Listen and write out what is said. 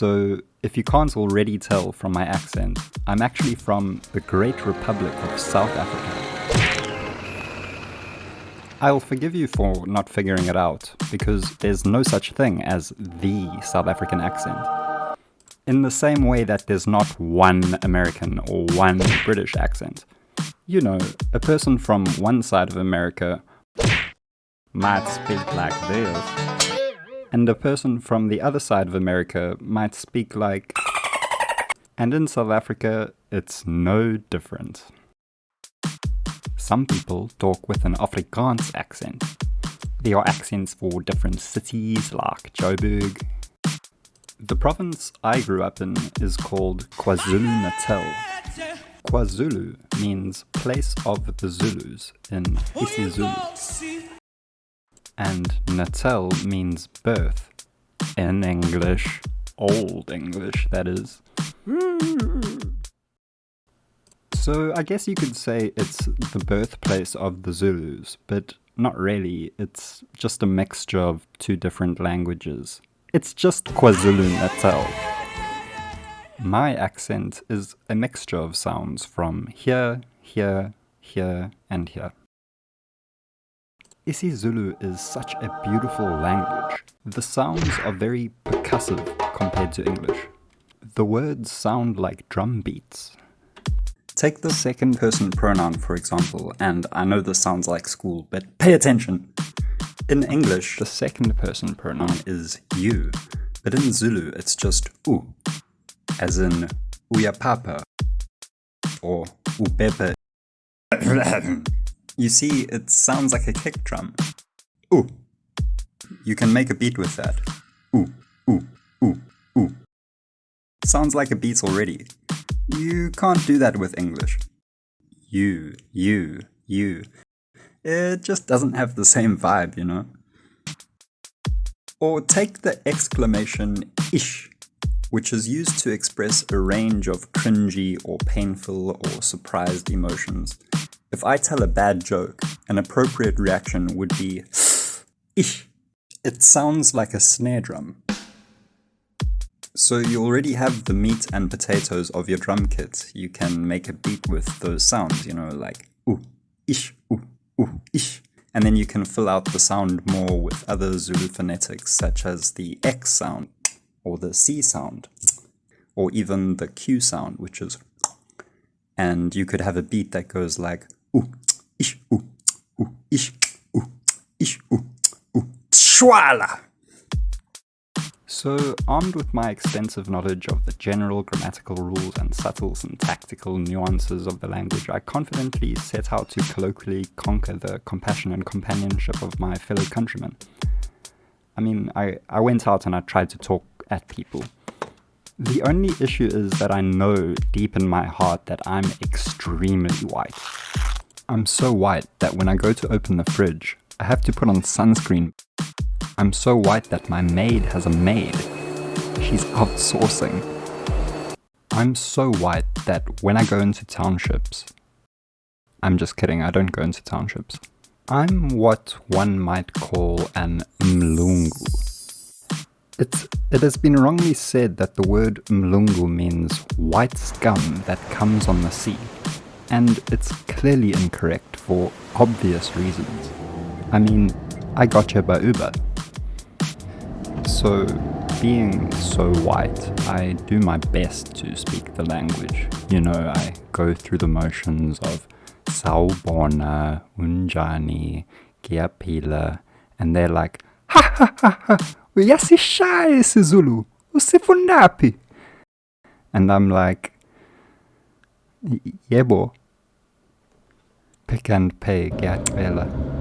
So, if you can't already tell from my accent, I'm actually from the Great Republic of South Africa. I'll forgive you for not figuring it out, because there's no such thing as the South African accent. In the same way that there's not one American or one British accent. You know, a person from one side of America might speak like this, and a person from the other side of America might speak like... And in South Africa, it's no different. Some people talk with an Afrikaans accent. There are accents for different cities like Joburg. The province I grew up in is called KwaZulu-Natal. KwaZulu means place of the Zulus in isiZulu. And Natal means birth, in English, Old English that is. So I guess you could say it's the birthplace of the Zulus, but not really, it's just a mixture of two different languages. It's just KwaZulu-Natal. My accent is a mixture of sounds from here, here, here, and here. isiZulu is such a beautiful language. The sounds are very percussive compared to English. The words sound like drum beats. Take the second person pronoun, for example, and I know this sounds like school, but pay attention. In English, the second person pronoun is you, but in Zulu it's just u, as in uyapapa or upepe. You see, it sounds like a kick drum. Ooh. You can make a beat with that. Ooh, ooh, ooh, ooh. Sounds like a beat already. You can't do that with English. You. It just doesn't have the same vibe, you know? Or take the exclamation ish, which is used to express a range of cringy or painful or surprised emotions. If I tell a bad joke, an appropriate reaction would be ish. It sounds like a snare drum. So you already have the meat and potatoes of your drum kit. You can make a beat with those sounds, you know, like ooh, ish, ish. And then you can fill out the sound more with other Zulu phonetics, such as the X sound, or the C sound, or even the Q sound, which is... And you could have a beat that goes like ooh, ish, shwala. So, armed with my extensive knowledge of the general grammatical rules and subtle syntactical nuances of the language, I confidently set out to colloquially conquer the compassion and companionship of my fellow countrymen. I mean, I went out and I tried to talk at people. The only issue is that I know deep in my heart that I'm extremely white. I'm so white that when I go to open the fridge, I have to put on sunscreen. I'm so white that my maid has a maid. She's outsourcing. I'm so white that when I go into townships... I'm just kidding, I don't go into townships. I'm what one might call an mlungu. It has been wrongly said that the word mlungu means white scum that comes on the sea. And it's clearly incorrect for obvious reasons. I mean, I got here by Uber. So, being so white, I do my best to speak the language. You know, I go through the motions of sawubona, unjani, giyaphila, and they're like, ha ha ha ha, uyasishaya isiZulu, usifundapi? And I'm like, yebo, pick and pay, ngiyacela.